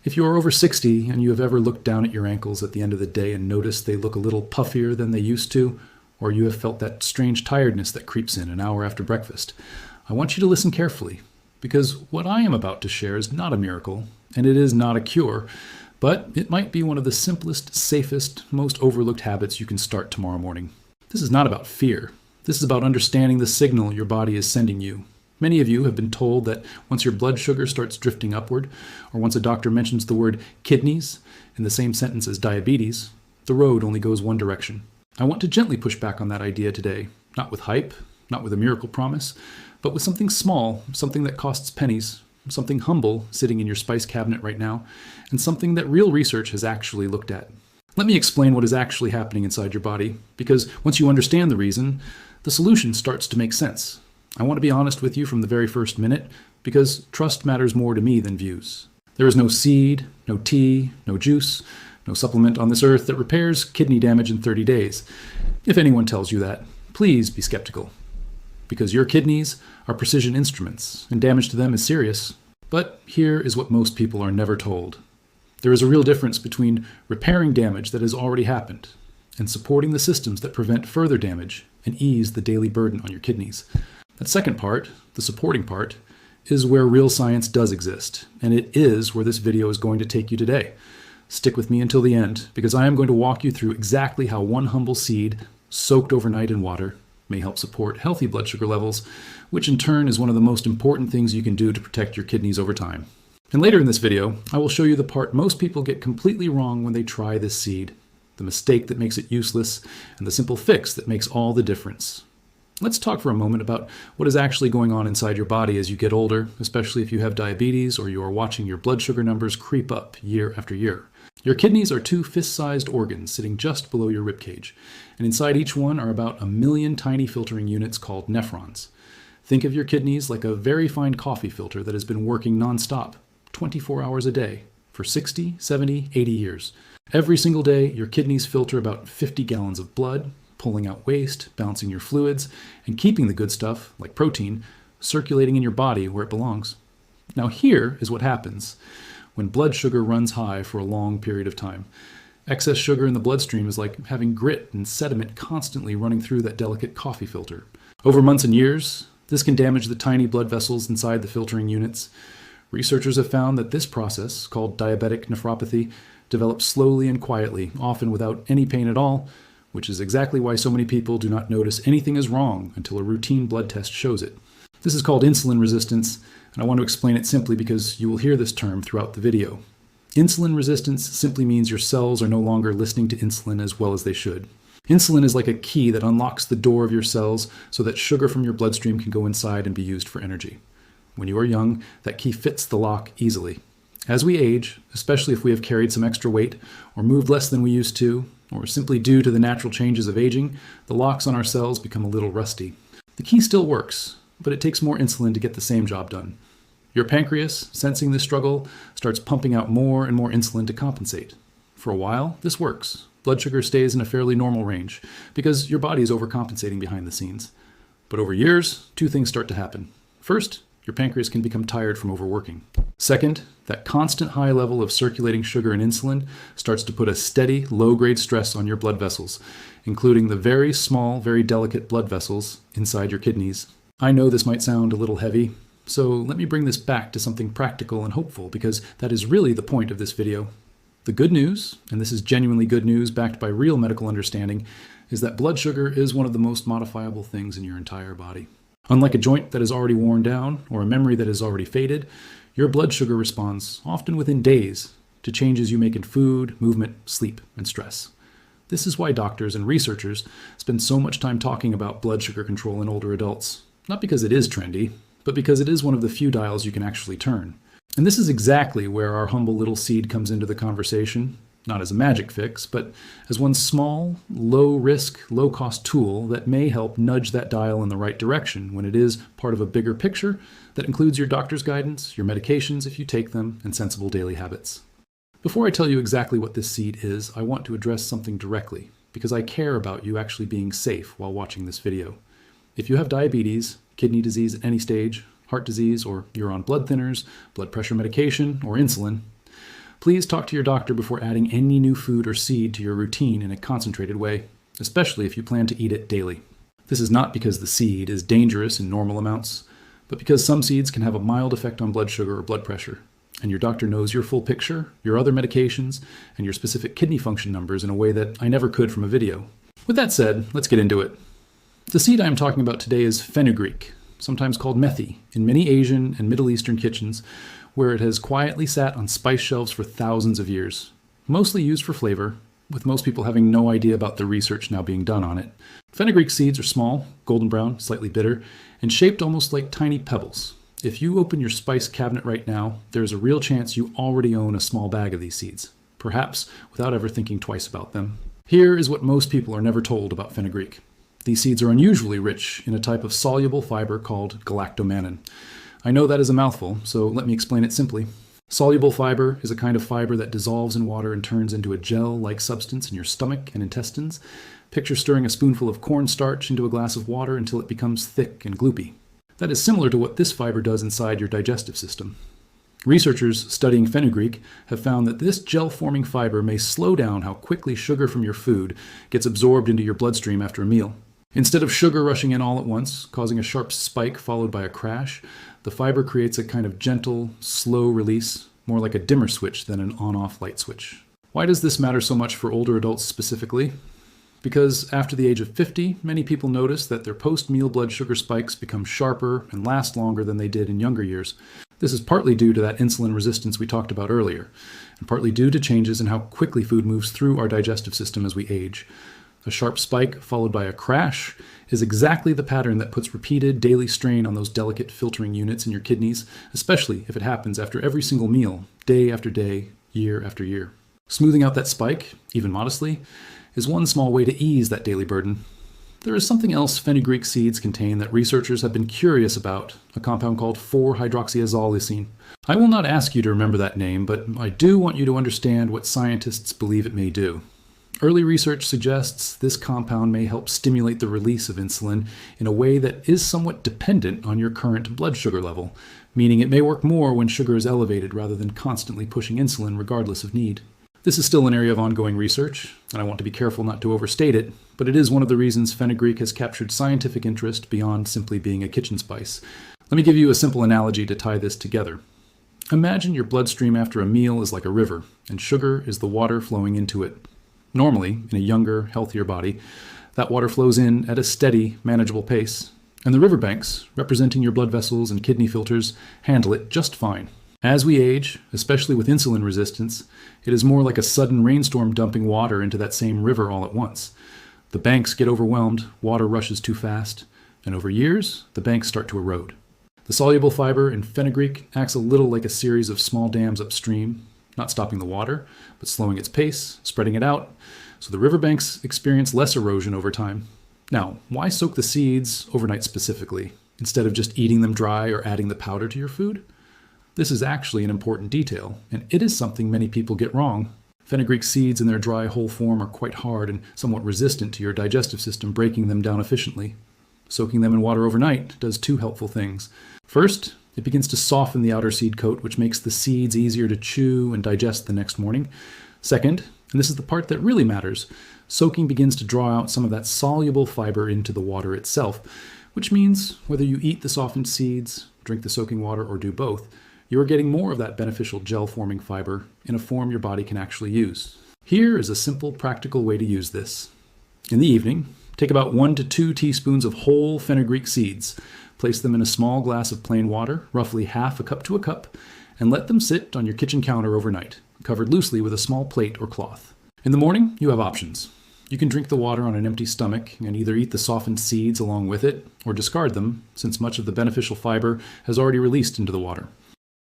If you are over 60 and you have ever looked down at your ankles at the end of the day and noticed they look a little puffier than they used to, or you have felt that strange tiredness that creeps in an hour after breakfast, I want you to listen carefully, because what I am about to share is not a miracle, and it is not a cure, but it might be one of the simplest, safest, most overlooked habits you can start tomorrow morning. This is not about fear. This is about understanding the signal your body is sending you. Many of you have been told that once your blood sugar starts drifting upward, or once a doctor mentions the word kidneys in the same sentence as diabetes, the road only goes one direction. I want to gently push back on that idea today, not with hype, not with a miracle promise, but with something small, something that costs pennies, something humble sitting in your spice cabinet right now, and something that real research has actually looked at. Let me explain what is actually happening inside your body, because once you understand the reason, the solution starts to make sense. I want to be honest with you from the very first minute, because trust matters more to me than views. There is no seed, no tea, no juice, no supplement on this earth that repairs kidney damage in 30 days. If anyone tells you that, please be skeptical. Because your kidneys are precision instruments, and damage to them is serious. But here is what most people are never told. There is a real difference between repairing damage that has already happened and supporting the systems that prevent further damage and ease the daily burden on your kidneys. That second part, the supporting part, is where real science does exist, and it is where this video is going to take you today. Stick with me until the end, because I am going to walk you through exactly how one humble seed, soaked overnight in water, may help support healthy blood sugar levels, which in turn is one of the most important things you can do to protect your kidneys over time. And later in this video, I will show you the part most people get completely wrong when they try this seed, the mistake that makes it useless, and the simple fix that makes all the difference. Let's talk for a moment about what is actually going on inside your body as you get older, especially if you have diabetes or you are watching your blood sugar numbers creep up year after year. Your kidneys are two fist-sized organs sitting just below your ribcage, and inside each one are about 1 million tiny filtering units called nephrons. Think of your kidneys like a very fine coffee filter that has been working non-stop, 24 hours a day, for 60, 70, 80 years. Every single day, your kidneys filter about 50 gallons of blood, pulling out waste, balancing your fluids, and keeping the good stuff, like protein, circulating in your body where it belongs. Now here is what happens when blood sugar runs high for a long period of time. Excess sugar in the bloodstream is like having grit and sediment constantly running through that delicate coffee filter. Over months and years, this can damage the tiny blood vessels inside the filtering units. Researchers have found that this process, called diabetic nephropathy, develops slowly and quietly, often without any pain at all, which is exactly why so many people do not notice anything is wrong until a routine blood test shows it. This is called insulin resistance, and I want to explain it simply because you will hear this term throughout the video. Insulin resistance simply means your cells are no longer listening to insulin as well as they should. Insulin is like a key that unlocks the door of your cells so that sugar from your bloodstream can go inside and be used for energy. When you are young, that key fits the lock easily. As we age, especially if we have carried some extra weight or moved less than we used to, or simply due to the natural changes of aging, the locks on our cells become a little rusty. The key still works, but it takes more insulin to get the same job done. Your pancreas, sensing this struggle, starts pumping out more and more insulin to compensate. For a while, this works. Blood sugar stays in a fairly normal range, because your body is overcompensating behind the scenes. But over years, two things start to happen. First, your pancreas can become tired from overworking. Second, that constant high level of circulating sugar and insulin starts to put a steady, low-grade stress on your blood vessels, including the very small, very delicate blood vessels inside your kidneys. I know this might sound a little heavy, so let me bring this back to something practical and hopeful, because that is really the point of this video. The good news, and this is genuinely good news backed by real medical understanding, is that blood sugar is one of the most modifiable things in your entire body. Unlike a joint that is already worn down or a memory that has already faded, your blood sugar responds, often within days, to changes you make in food, movement, sleep, and stress. This is why doctors and researchers spend so much time talking about blood sugar control in older adults. Not because it is trendy, but because it is one of the few dials you can actually turn. And this is exactly where our humble little seed comes into the conversation, not as a magic fix, but as one small, low-risk, low-cost tool that may help nudge that dial in the right direction when it is part of a bigger picture that includes your doctor's guidance, your medications if you take them, and sensible daily habits. Before I tell you exactly what this seed is, I want to address something directly, because I care about you actually being safe while watching this video. If you have diabetes, kidney disease at any stage, heart disease, or you're on blood thinners, blood pressure medication, or insulin, Please talk to your doctor before adding any new food or seed to your routine in a concentrated way, especially if you plan to eat it daily. This is not because the seed is dangerous in normal amounts, but because some seeds can have a mild effect on blood sugar or blood pressure, and your doctor knows your full picture, your other medications, and your specific kidney function numbers in a way that I never could from a video. With that said, let's get into it. The seed I am talking about today is fenugreek, sometimes called Methi, in many Asian and Middle Eastern kitchens, where it has quietly sat on spice shelves for thousands of years, mostly used for flavor, with most people having no idea about the research now being done on it. Fenugreek seeds are small, golden brown, slightly bitter, and shaped almost like tiny pebbles. If you open your spice cabinet right now, there's a real chance you already own a small bag of these seeds, perhaps without ever thinking twice about them. Here is what most people are never told about fenugreek. These seeds are unusually rich in a type of soluble fiber called galactomannan. I know that is a mouthful, so let me explain it simply. Soluble fiber is a kind of fiber that dissolves in water and turns into a gel-like substance in your stomach and intestines. Picture stirring a spoonful of cornstarch into a glass of water until it becomes thick and gloopy. That is similar to what this fiber does inside your digestive system. Researchers studying fenugreek have found that this gel-forming fiber may slow down how quickly sugar from your food gets absorbed into your bloodstream after a meal. Instead of sugar rushing in all at once, causing a sharp spike followed by a crash, the fiber creates a kind of gentle, slow release, more like a dimmer switch than an on-off light switch. Why does this matter so much for older adults specifically? Because after the age of 50, many people notice that their post-meal blood sugar spikes become sharper and last longer than they did in younger years. This is partly due to that insulin resistance we talked about earlier, and partly due to changes in how quickly food moves through our digestive system as we age. A sharp spike followed by a crash is exactly the pattern that puts repeated daily strain on those delicate filtering units in your kidneys, especially if it happens after every single meal, day after day, year after year. Smoothing out that spike, even modestly, is one small way to ease that daily burden. There is something else fenugreek seeds contain that researchers have been curious about, a compound called 4-hydroxyazollysine. I will not ask you to remember that name, but I do want you to understand what scientists believe it may do. Early research suggests this compound may help stimulate the release of insulin in a way that is somewhat dependent on your current blood sugar level, meaning it may work more when sugar is elevated rather than constantly pushing insulin regardless of need. This is still an area of ongoing research, and I want to be careful not to overstate it, but it is one of the reasons fenugreek has captured scientific interest beyond simply being a kitchen spice. Let me give you a simple analogy to tie this together. Imagine your bloodstream after a meal is like a river, and sugar is the water flowing into it. Normally, in a younger, healthier body, that water flows in at a steady, manageable pace, and the riverbanks, representing your blood vessels and kidney filters, handle it just fine. As we age, especially with insulin resistance, it is more like a sudden rainstorm dumping water into that same river all at once. The banks get overwhelmed, water rushes too fast, and over years, the banks start to erode. The soluble fiber in fenugreek acts a little like a series of small dams upstream, not stopping the water, but slowing its pace, spreading it out, so the riverbanks experience less erosion over time. Now, why soak the seeds overnight specifically, instead of just eating them dry or adding the powder to your food? This is actually an important detail, and it is something many people get wrong. Fenugreek seeds in their dry, whole form are quite hard and somewhat resistant to your digestive system breaking them down efficiently. Soaking them in water overnight does two helpful things. First, it begins to soften the outer seed coat, which makes the seeds easier to chew and digest the next morning. Second, and this is the part that really matters, soaking begins to draw out some of that soluble fiber into the water itself, which means whether you eat the softened seeds, drink the soaking water, or do both, you are getting more of that beneficial gel-forming fiber in a form your body can actually use. Here is a simple, practical way to use this. In the evening, take about 1 to 2 teaspoons of whole fenugreek seeds, place them in a small glass of plain water, roughly half a cup to a cup, and let them sit on your kitchen counter overnight, covered loosely with a small plate or cloth. In the morning, you have options. You can drink the water on an empty stomach and either eat the softened seeds along with it, or discard them, since much of the beneficial fiber has already released into the water.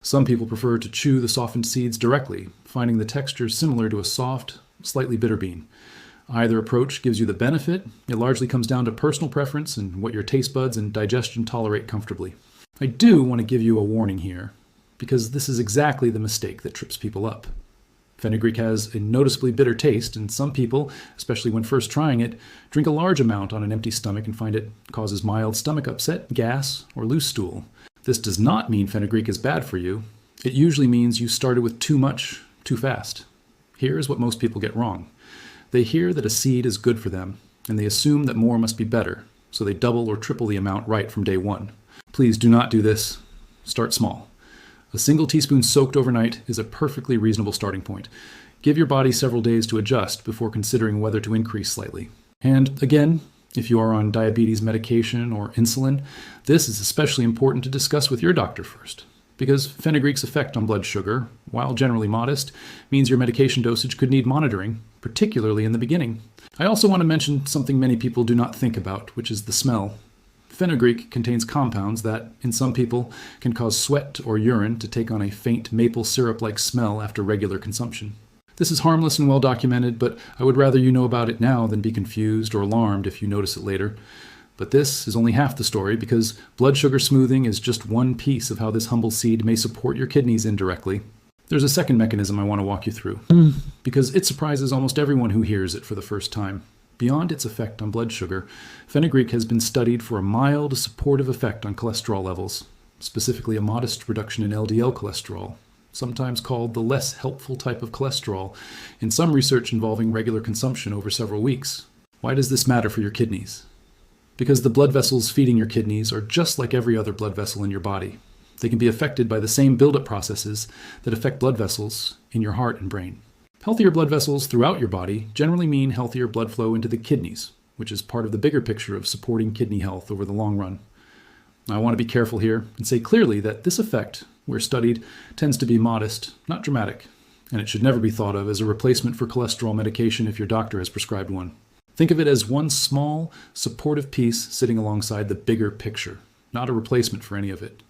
Some people prefer to chew the softened seeds directly, finding the texture similar to a soft, slightly bitter bean. Either approach gives you the benefit. It largely comes down to personal preference and what your taste buds and digestion tolerate comfortably. I do want to give you a warning here, because this is exactly the mistake that trips people up. Fenugreek has a noticeably bitter taste, and some people, especially when first trying it, drink a large amount on an empty stomach and find it causes mild stomach upset, gas, or loose stool. This does not mean fenugreek is bad for you. It usually means you started with too much too fast. Here's what most people get wrong. They hear that a seed is good for them, and they assume that more must be better, so they double or triple the amount right from day one. Please do not do this. Start small. A single teaspoon soaked overnight is a perfectly reasonable starting point. Give your body several days to adjust before considering whether to increase slightly. And again, if you are on diabetes medication or insulin, this is especially important to discuss with your doctor first, because fenugreek's effect on blood sugar, while generally modest, means your medication dosage could need monitoring, particularly in the beginning. I also want to mention something many people do not think about, which is the smell. Fenugreek contains compounds that, in some people, can cause sweat or urine to take on a faint maple syrup-like smell after regular consumption. This is harmless and well documented, but I would rather you know about it now than be confused or alarmed if you notice it later. But this is only half the story, because blood sugar smoothing is just one piece of how this humble seed may support your kidneys indirectly. There's a second mechanism I want to walk you through, because it surprises almost everyone who hears it for the first time. Beyond its effect on blood sugar, fenugreek has been studied for a mild, supportive effect on cholesterol levels, specifically a modest reduction in LDL cholesterol, sometimes called the less helpful type of cholesterol, in some research involving regular consumption over several weeks. Why does this matter for your kidneys? Because the blood vessels feeding your kidneys are just like every other blood vessel in your body. They can be affected by the same buildup processes that affect blood vessels in your heart and brain. Healthier blood vessels throughout your body generally mean healthier blood flow into the kidneys, which is part of the bigger picture of supporting kidney health over the long run. I want to be careful here and say clearly that this effect, where studied, tends to be modest, not dramatic, and it should never be thought of as a replacement for cholesterol medication if your doctor has prescribed one. Think of it as one small, supportive piece sitting alongside the bigger picture, not a replacement for any of it.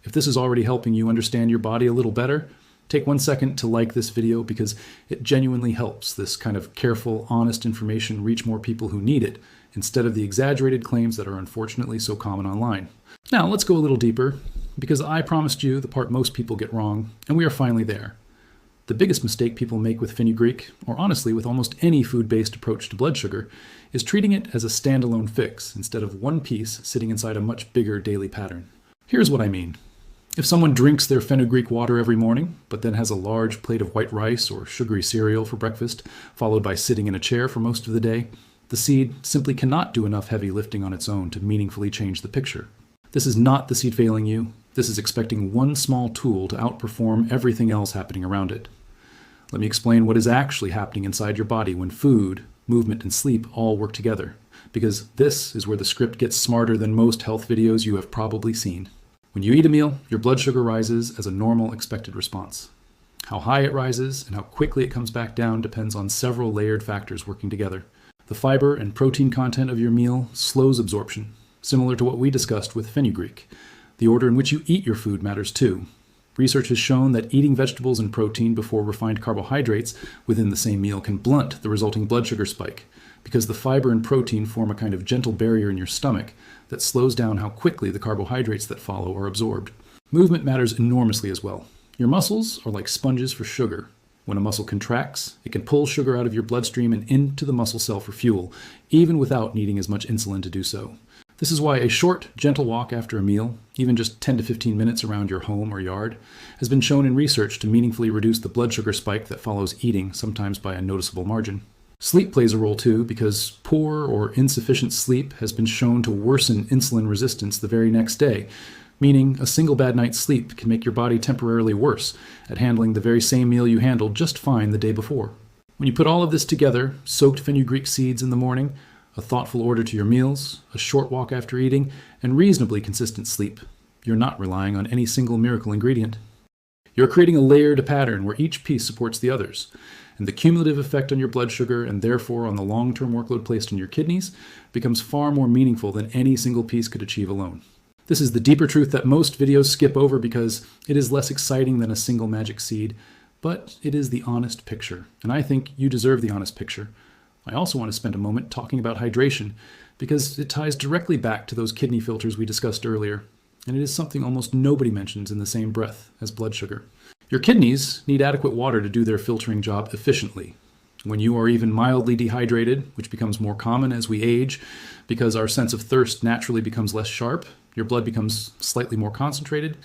If this is already helping you understand your body a little better, take 1 second to like this video, because it genuinely helps this kind of careful, honest information reach more people who need it, instead of the exaggerated claims that are unfortunately so common online. Now, let's go a little deeper, because I promised you the part most people get wrong, and we are finally there. The biggest mistake people make with fenugreek, or honestly with almost any food-based approach to blood sugar, is treating it as a standalone fix instead of one piece sitting inside a much bigger daily pattern. Here's what I mean. If someone drinks their fenugreek water every morning, but then has a large plate of white rice or sugary cereal for breakfast, followed by sitting in a chair for most of the day, the seed simply cannot do enough heavy lifting on its own to meaningfully change the picture. This is not the seed failing you. This is expecting one small tool to outperform everything else happening around it. Let me explain what is actually happening inside your body when food, movement, and sleep all work together, because this is where the script gets smarter than most health videos you have probably seen. When you eat a meal, your blood sugar rises as a normal expected response. How high it rises and how quickly it comes back down depends on several layered factors working together. The fiber and protein content of your meal slows absorption, similar to what we discussed with fenugreek. The order in which you eat your food matters too. Research has shown that eating vegetables and protein before refined carbohydrates within the same meal can blunt the resulting blood sugar spike, because the fiber and protein form a kind of gentle barrier in your stomach that slows down how quickly the carbohydrates that follow are absorbed. Movement matters enormously as well. Your muscles are like sponges for sugar. When a muscle contracts, it can pull sugar out of your bloodstream and into the muscle cell for fuel, even without needing as much insulin to do so. This is why a short, gentle walk after a meal, even just 10 to 15 minutes around your home or yard, has been shown in research to meaningfully reduce the blood sugar spike that follows eating, sometimes by a noticeable margin. Sleep plays a role too, because poor or insufficient sleep has been shown to worsen insulin resistance the very next day, meaning a single bad night's sleep can make your body temporarily worse at handling the very same meal you handled just fine the day before. When you put all of this together, soaked fenugreek seeds in the morning, a thoughtful order to your meals, a short walk after eating, and reasonably consistent sleep, you're not relying on any single miracle ingredient. You're creating a layered pattern where each piece supports the others, and the cumulative effect on your blood sugar, and therefore on the long-term workload placed on your kidneys, becomes far more meaningful than any single piece could achieve alone. This is the deeper truth that most videos skip over because it is less exciting than a single magic seed, but it is the honest picture, and I think you deserve the honest picture. I also want to spend a moment talking about hydration, because it ties directly back to those kidney filters we discussed earlier, and it is something almost nobody mentions in the same breath as blood sugar. Your kidneys need adequate water to do their filtering job efficiently. When you are even mildly dehydrated, which becomes more common as we age because our sense of thirst naturally becomes less sharp, your blood becomes slightly more concentrated,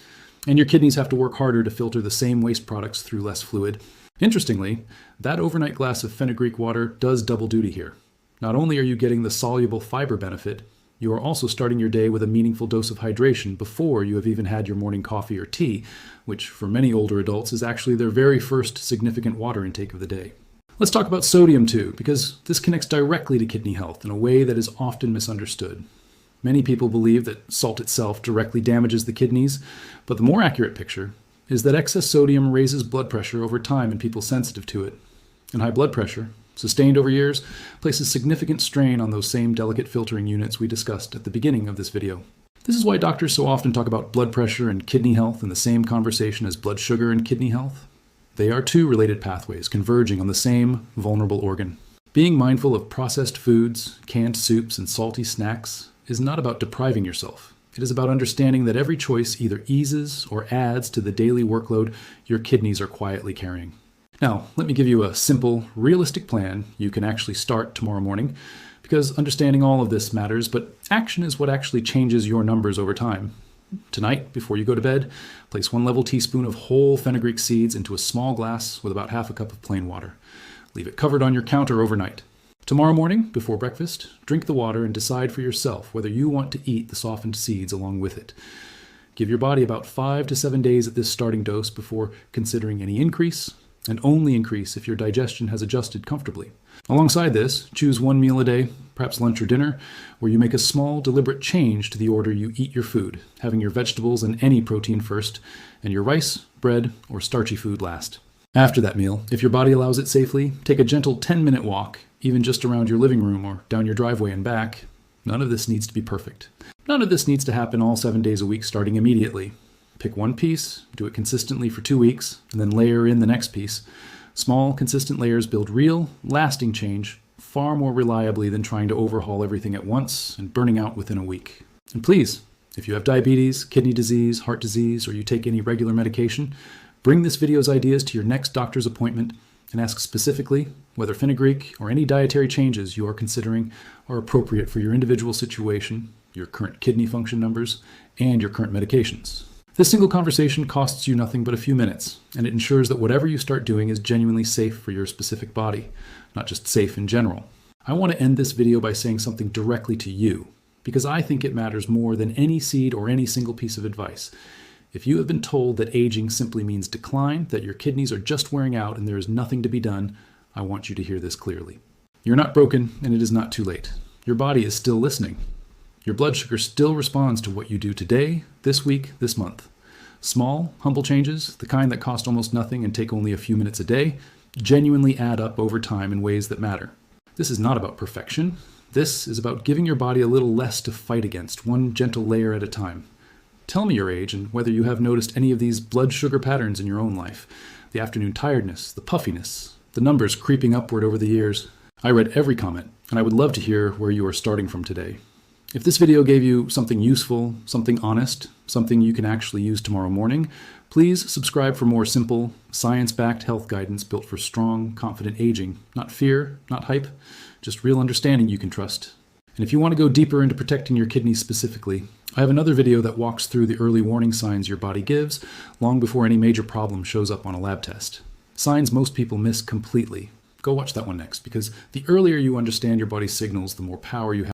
and your kidneys have to work harder to filter the same waste products through less fluid. Interestingly, that overnight glass of Fenugreek water does double duty here. Not only are you getting the soluble fiber benefit, you are also starting your day with a meaningful dose of hydration before you have even had your morning coffee or tea, which for many older adults is actually their very first significant water intake of the day. Let's talk about sodium too, because this connects directly to kidney health in a way that is often misunderstood. Many people believe that salt itself directly damages the kidneys, but the more accurate picture is that excess sodium raises blood pressure over time in people sensitive to it. And high blood pressure, sustained over years, places significant strain on those same delicate filtering units we discussed at the beginning of this video. This is why doctors so often talk about blood pressure and kidney health in the same conversation as blood sugar and kidney health. They are two related pathways converging on the same vulnerable organ. Being mindful of processed foods, canned soups, and salty snacks is not about depriving yourself. It is about understanding that every choice either eases or adds to the daily workload your kidneys are quietly carrying. Now, let me give you a simple, realistic plan you can actually start tomorrow morning, because understanding all of this matters, but action is what actually changes your numbers over time. Tonight, before you go to bed, place 1 level teaspoon of whole fenugreek seeds into a small glass with about half a cup of plain water. Leave it covered on your counter overnight. Tomorrow morning, before breakfast, drink the water and decide for yourself whether you want to eat the softened seeds along with it. Give your body about 5 to 7 days at this starting dose before considering any increase, and only increase if your digestion has adjusted comfortably. Alongside this, choose 1 meal a day, perhaps lunch or dinner, where you make a small, deliberate change to the order you eat your food, having your vegetables and any protein first, and your rice, bread, or starchy food last. After that meal, if your body allows it safely, take a gentle 10-minute walk, even just around your living room or down your driveway and back. None of this needs to be perfect. None of this needs to happen all 7 days a week starting immediately. Pick one piece, do it consistently for 2 weeks, and then layer in the next piece. Small, consistent layers build real, lasting change far more reliably than trying to overhaul everything at once and burning out within a week. And please, if you have diabetes, kidney disease, heart disease, or you take any regular medication, bring this video's ideas to your next doctor's appointment and ask specifically whether Fenugreek or any dietary changes you are considering are appropriate for your individual situation, your current kidney function numbers, and your current medications. This single conversation costs you nothing but a few minutes, and it ensures that whatever you start doing is genuinely safe for your specific body, not just safe in general. I want to end this video by saying something directly to you, because I think it matters more than any seed or any single piece of advice. If you have been told that aging simply means decline, that your kidneys are just wearing out and there is nothing to be done, I want you to hear this clearly. You're not broken, and it is not too late. Your body is still listening. Your blood sugar still responds to what you do today, this week, this month. Small, humble changes, the kind that cost almost nothing and take only a few minutes a day, genuinely add up over time in ways that matter. This is not about perfection. This is about giving your body a little less to fight against, one gentle layer at a time. Tell me your age and whether you have noticed any of these blood sugar patterns in your own life. The afternoon tiredness, the puffiness, the numbers creeping upward over the years. I read every comment, and I would love to hear where you are starting from today. If this video gave you something useful, something honest, something you can actually use tomorrow morning, please subscribe for more simple, science-backed health guidance built for strong, confident aging. Not fear, not hype, just real understanding you can trust. And if you want to go deeper into protecting your kidneys specifically, I have another video that walks through the early warning signs your body gives long before any major problem shows up on a lab test. Signs most people miss completely. Go watch that one next, because the earlier you understand your body's signals, the more power you have